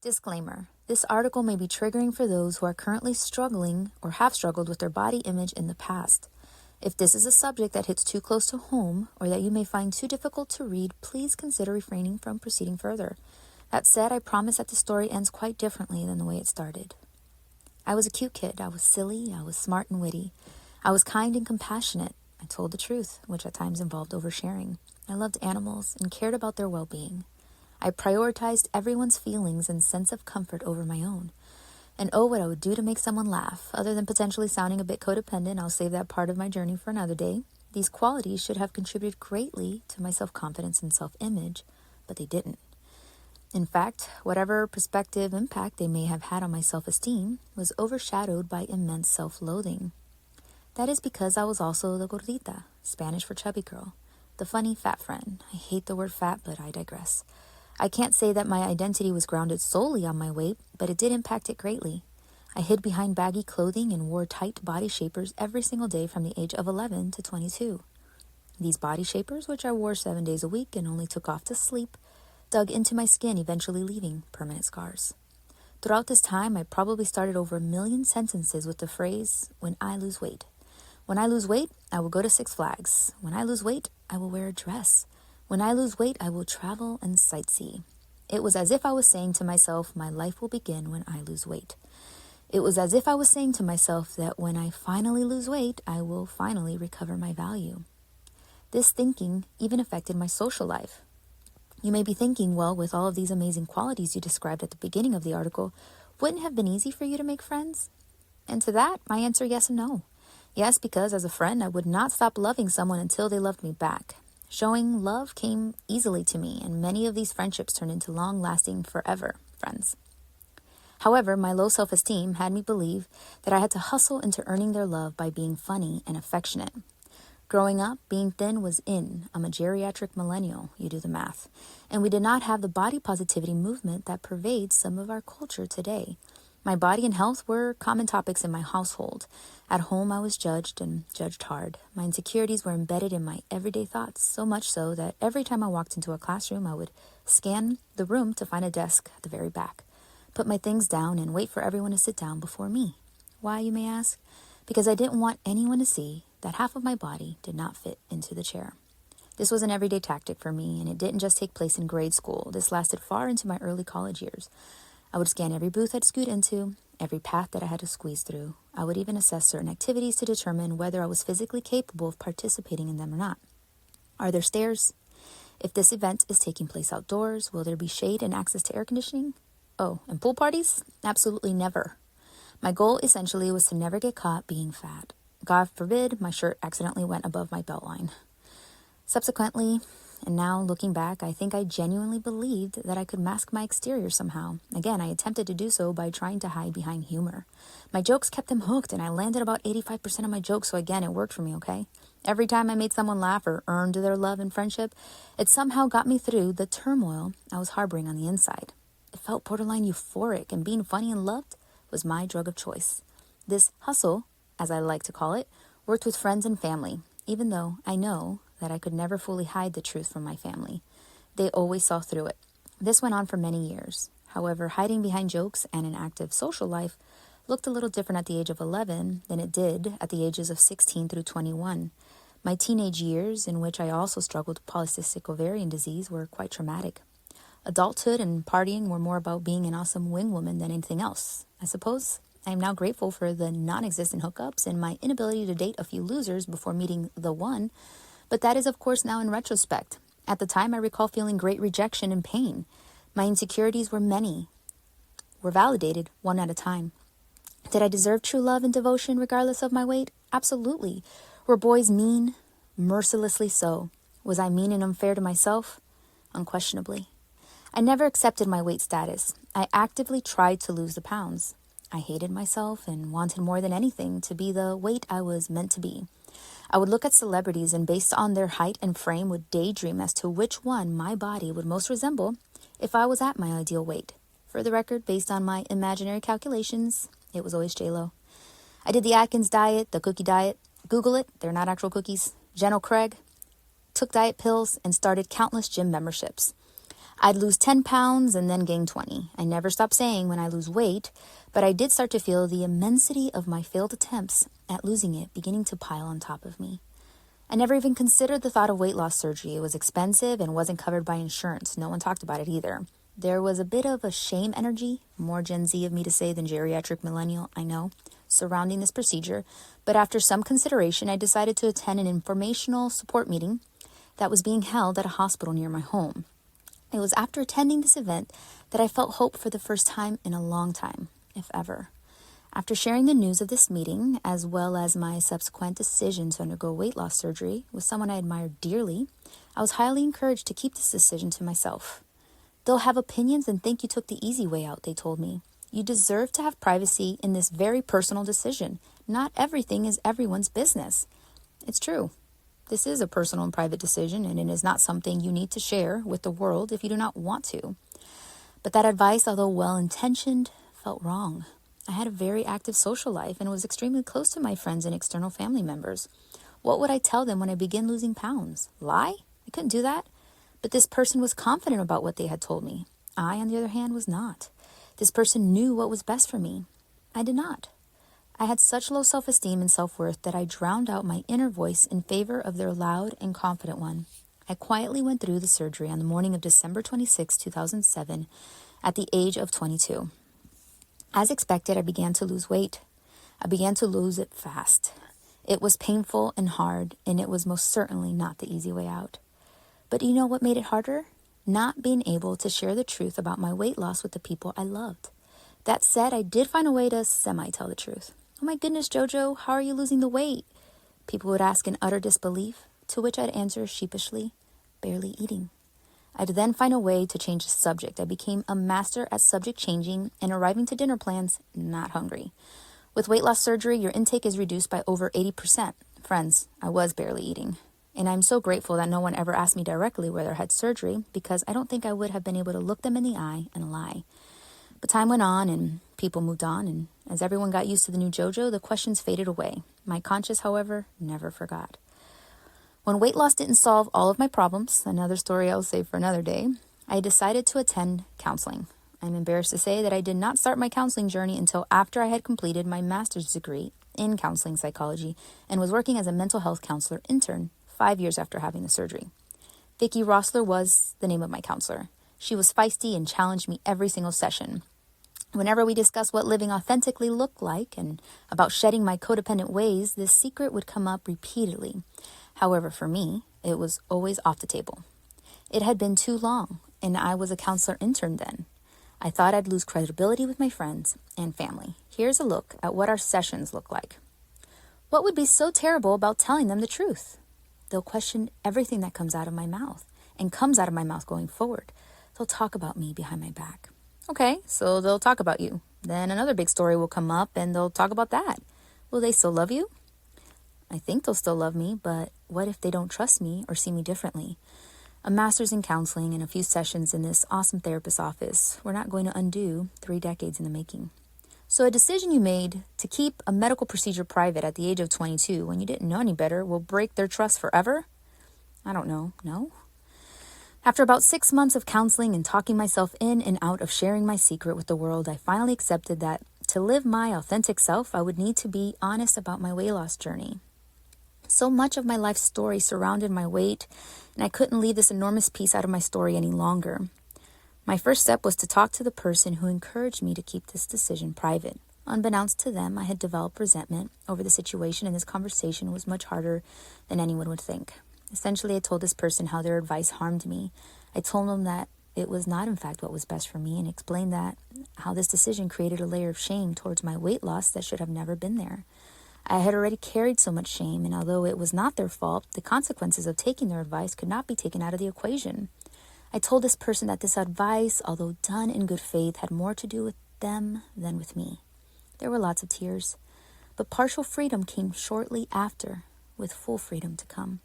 Disclaimer. This article may be triggering for those who are currently struggling or have struggled with their body image in the past. If this is a subject that hits too close to home or that you may find too difficult to read, please consider refraining from proceeding further. That said, I promise that the story ends quite differently than the way it started. I was a cute kid. I was silly. I was smart and witty. I was kind and compassionate. I told the truth, which at times involved oversharing. I loved animals and cared about their well-being. I prioritized everyone's feelings and sense of comfort over my own. And oh, what I would do to make someone laugh. Other than potentially sounding a bit codependent, I'll save that part of my journey for another day. These qualities should have contributed greatly to my self-confidence and self-image, but they didn't. In fact, whatever prospective impact they may have had on my self-esteem was overshadowed by immense self-loathing. That is because I was also the gordita, Spanish for chubby girl, the funny fat friend. I hate the word fat, but I digress. I can't say that my identity was grounded solely on my weight, but it did impact it greatly. I hid behind baggy clothing and wore tight body shapers every single day from the age of 11 to 22. These body shapers, which I wore 7 days a week and only took off to sleep, dug into my skin, eventually leaving permanent scars. Throughout this time, I probably started over 1 million sentences with the phrase, "When I lose weight." When I lose weight, I will go to Six Flags. When I lose weight, I will wear a dress. When I lose weight, I will travel and sightsee. It was as if I was saying to myself, my life will begin when I lose weight. It was as if I was saying to myself that when I finally lose weight, I will finally recover my value. This thinking even affected my social life. You may be thinking, well, with all of these amazing qualities you described at the beginning of the article, wouldn't it have been easy for you to make friends? And to that, my answer, yes and no. Yes, because as a friend, I would not stop loving someone until they loved me back. Showing love came easily to me, and many of these friendships turned into long-lasting, forever friends. However, my low self-esteem had me believe that I had to hustle into earning their love by being funny and affectionate. Growing up, being thin was in. I'm a geriatric millennial, you do the math. And we did not have the body positivity movement that pervades some of our culture today. My body and health were common topics in my household. At home, I was judged and judged hard. My insecurities were embedded in my everyday thoughts, so much so that every time I walked into a classroom, I would scan the room to find a desk at the very back, put my things down, and wait for everyone to sit down before me. Why, you may ask? Because I didn't want anyone to see that half of my body did not fit into the chair. This was an everyday tactic for me, and it didn't just take place in grade school. This lasted far into my early college years. I would scan every booth I'd scoot into, every path that I had to squeeze through. I would even assess certain activities to determine whether I was physically capable of participating in them or not. Are there stairs? If this event is taking place outdoors, will there be shade and access to air conditioning? Oh, and pool parties? Absolutely never. My goal essentially was to never get caught being fat. God forbid my shirt accidentally went above my belt line. Subsequently, and now looking back, I think I genuinely believed that I could mask my exterior somehow. Again, I attempted to do so by trying to hide behind humor. My jokes kept them hooked, and I landed about 85% of my jokes, so again, it worked for me, okay? Every time I made someone laugh or earned their love and friendship, it somehow got me through the turmoil I was harboring on the inside. It felt borderline euphoric, and being funny and loved was my drug of choice. This hustle, as I like to call it, worked with friends and family, even though I know that I could never fully hide the truth from my family. They always saw through it. This went on for many years. However, hiding behind jokes and an active social life looked a little different at the age of 11 than it did at the ages of 16 through 21. My teenage years, in which I also struggled with polycystic ovarian disease, were quite traumatic. Adulthood and partying were more about being an awesome wing woman than anything else. I suppose I am now grateful for the non-existent hookups and my inability to date a few losers before meeting the one. But that is, of course, now in retrospect. At the time, I recall feeling great rejection and pain. My insecurities were validated one at a time. Did I deserve true love and devotion regardless of my weight? Absolutely. Were boys mean? Mercilessly so. Was I mean and unfair to myself? Unquestionably. I never accepted my weight status. I actively tried to lose the pounds. I hated myself and wanted more than anything to be the weight I was meant to be. I would look at celebrities and based on their height and frame would daydream as to which one my body would most resemble if I was at my ideal weight. For the record, based on my imaginary calculations, it was always J-Lo. I did the Atkins diet, the cookie diet. Google it, they're not actual cookies. Jenno Craig. Took diet pills and started countless gym memberships. I'd lose 10 pounds and then gain 20. I never stopped saying when I lose weight, but I did start to feel the immensity of my failed attempts at losing it beginning to pile on top of me. I never even considered the thought of weight loss surgery. It was expensive and wasn't covered by insurance. No one talked about it either. There was a bit of a shame energy, more Gen Z of me to say than geriatric millennial, I know, surrounding this procedure. But after some consideration, I decided to attend an informational support meeting that was being held at a hospital near my home. It was after attending this event that I felt hope for the first time in a long time, if ever. After sharing the news of this meeting, as well as my subsequent decision to undergo weight loss surgery with someone I admired dearly, I was highly encouraged to keep this decision to myself. They'll have opinions and think you took the easy way out, they told me. You deserve to have privacy in this very personal decision. Not everything is everyone's business. It's true. This is a personal and private decision, and it is not something you need to share with the world if you do not want to. But that advice, although well-intentioned, felt wrong. I had a very active social life and was extremely close to my friends and external family members. What would I tell them when I began losing pounds? Lie? I couldn't do that. But this person was confident about what they had told me. I, on the other hand, was not. This person knew what was best for me. I did not. I had such low self-esteem and self-worth that I drowned out my inner voice in favor of their loud and confident one. I quietly went through the surgery on the morning of December 26, 2007, at the age of 22. As expected, I began to lose weight. I began to lose it fast. It was painful and hard, and it was most certainly not the easy way out. But do you know what made it harder? Not being able to share the truth about my weight loss with the people I loved. That said, I did find a way to semi-tell the truth. Oh my goodness, JoJo, how are you losing the weight? People would ask in utter disbelief, to which I'd answer sheepishly, barely eating. I'd then find a way to change the subject. I became a master at subject changing and arriving to dinner plans not hungry. With weight loss surgery, your intake is reduced by over 80%. Friends, I was barely eating. And I'm so grateful that no one ever asked me directly whether I had surgery because I don't think I would have been able to look them in the eye and lie. But time went on and people moved on, and as everyone got used to the new JoJo, the questions faded away. My conscience, however, never forgot. When weight loss didn't solve all of my problems, another story I'll save for another day, I decided to attend counseling. I'm embarrassed to say that I did not start my counseling journey until after I had completed my master's degree in counseling psychology and was working as a mental health counselor intern 5 years after having the surgery. Vicki Rossler was the name of my counselor. She was feisty and challenged me every single session. Whenever we discussed what living authentically looked like and about shedding my codependent ways, this secret would come up repeatedly. However, for me, it was always off the table. It had been too long, and I was a counselor intern then. I thought I'd lose credibility with my friends and family. Here's a look at what our sessions look like. What would be so terrible about telling them the truth? They'll question everything that comes out of my mouth and comes out of my mouth going forward. They'll talk about me behind my back. Okay, so they'll talk about you. Then another big story will come up and they'll talk about that. Will they still love you? I think they'll still love me, but what if they don't trust me or see me differently? A master's in counseling and a few sessions in this awesome therapist's office were not going to undo 3 decades in the making. So a decision you made to keep a medical procedure private at the age of 22 when you didn't know any better will break their trust forever? I don't know. No? After about 6 months of counseling and talking myself in and out of sharing my secret with the world, I finally accepted that to live my authentic self, I would need to be honest about my weight loss journey. So much of my life story surrounded my weight, and I couldn't leave this enormous piece out of my story any longer. My first step was to talk to the person who encouraged me to keep this decision private. Unbeknownst to them, I had developed resentment over the situation, and this conversation was much harder than anyone would think. Essentially, I told this person how their advice harmed me. I told them that it was not, in fact, what was best for me, and explained that how this decision created a layer of shame towards my weight loss that should have never been there. I had already carried so much shame, and although it was not their fault, the consequences of taking their advice could not be taken out of the equation. I told this person that this advice, although done in good faith, had more to do with them than with me. There were lots of tears, but partial freedom came shortly after, with full freedom to come.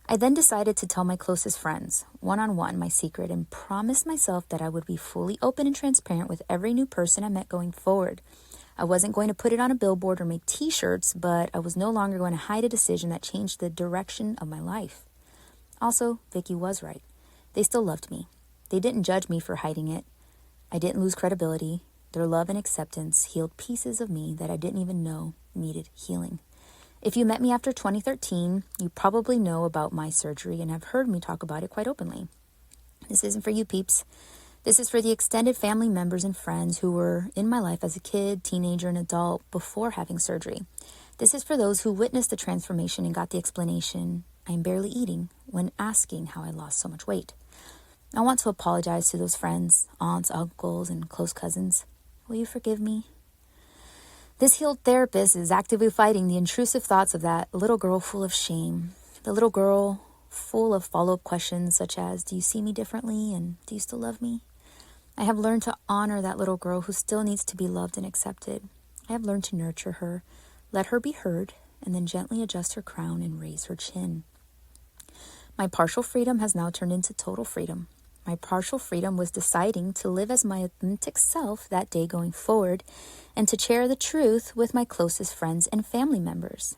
I then decided to tell my closest friends, one-on-one, my secret, and promised myself that I would be fully open and transparent with every new person I met going forward. I wasn't going to put it on a billboard or make t-shirts, but I was no longer going to hide a decision that changed the direction of my life. Also, Vicky was right. They still loved me. They didn't judge me for hiding it. I didn't lose credibility. Their love and acceptance healed pieces of me that I didn't even know needed healing. If you met me after 2013, you probably know about my surgery and have heard me talk about it quite openly. This isn't for you peeps. This is for the extended family members and friends who were in my life as a kid, teenager, and adult before having surgery. This is for those who witnessed the transformation and got the explanation, "I am barely eating," when asking how I lost so much weight. I want to apologize to those friends, aunts, uncles, and close cousins. Will you forgive me? This healed therapist is actively fighting the intrusive thoughts of that little girl full of shame. The little girl full of follow-up questions such as, "Do you see me differently? And do you still love me?" I have learned to honor that little girl who still needs to be loved and accepted. I have learned to nurture her, let her be heard, and then gently adjust her crown and raise her chin. My partial freedom has now turned into total freedom. My partial freedom was deciding to live as my authentic self that day going forward and to share the truth with my closest friends and family members.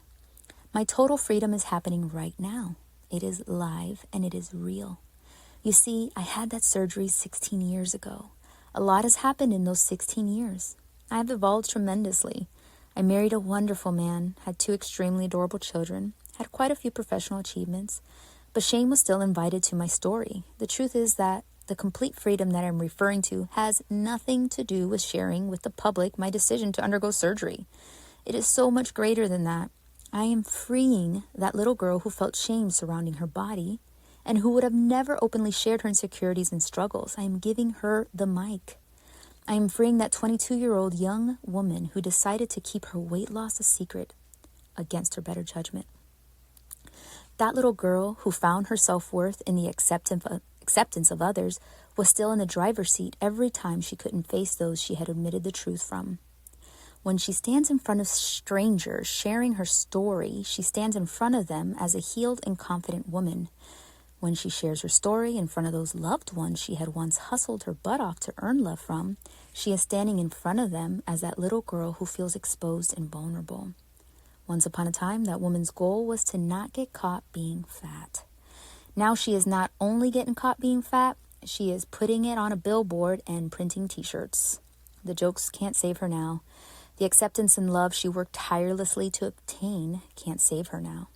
My total freedom is happening right now. It is live and it is real. You see, I had that surgery 16 years ago. A lot has happened in those 16 years. I have evolved tremendously. I married a wonderful man, had 2 extremely adorable children, had quite a few professional achievements, but shame was still invited to my story. The truth is that the complete freedom that I'm referring to has nothing to do with sharing with the public my decision to undergo surgery. It is so much greater than that. I am freeing that little girl who felt shame surrounding her body and who would have never openly shared her insecurities and struggles. I am giving her the mic. I am freeing that 22-year-old young woman who decided to keep her weight loss a secret against her better judgment. That little girl who found her self-worth in the acceptance of others was still in the driver's seat every time she couldn't face those she had omitted the truth from. When she stands in front of strangers sharing her story, she stands in front of them as a healed and confident woman. When she shares her story in front of those loved ones she had once hustled her butt off to earn love from, she is standing in front of them as that little girl who feels exposed and vulnerable. Once upon a time, that woman's goal was to not get caught being fat. Now she is not only getting caught being fat, she is putting it on a billboard and printing t-shirts. The jokes can't save her now. The acceptance and love she worked tirelessly to obtain can't save her now.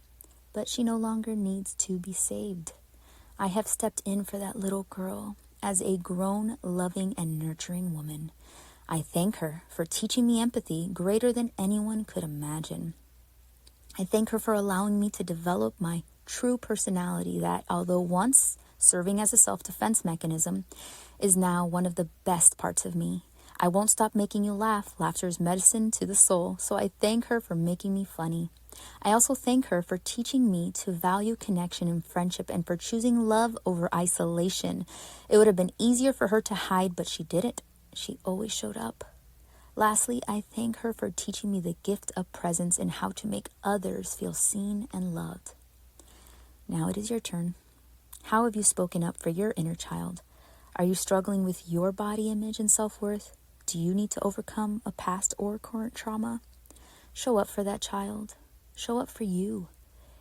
But she no longer needs to be saved. I have stepped in for that little girl as a grown, loving, and nurturing woman. I thank her for teaching me empathy greater than anyone could imagine. I thank her for allowing me to develop my true personality that, although once serving as a self-defense mechanism, is now one of the best parts of me. I won't stop making you laugh. Laughter is medicine to the soul, so I thank her for making me funny. I also thank her for teaching me to value connection and friendship and for choosing love over isolation. It would have been easier for her to hide, but she didn't. She always showed up. Lastly, I thank her for teaching me the gift of presence and how to make others feel seen and loved. Now it is your turn. How have you spoken up for your inner child? Are you struggling with your body image and self-worth? Do you need to overcome a past or current trauma? Show up for that child. Show up for you.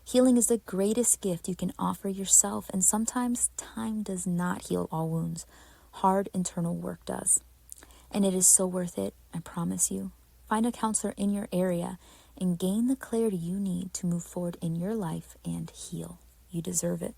Healing is the greatest gift you can offer yourself, and sometimes time does not heal all wounds. Hard internal work does. And it is so worth it, I promise you. Find a counselor in your area and gain the clarity you need to move forward in your life and heal. You deserve it.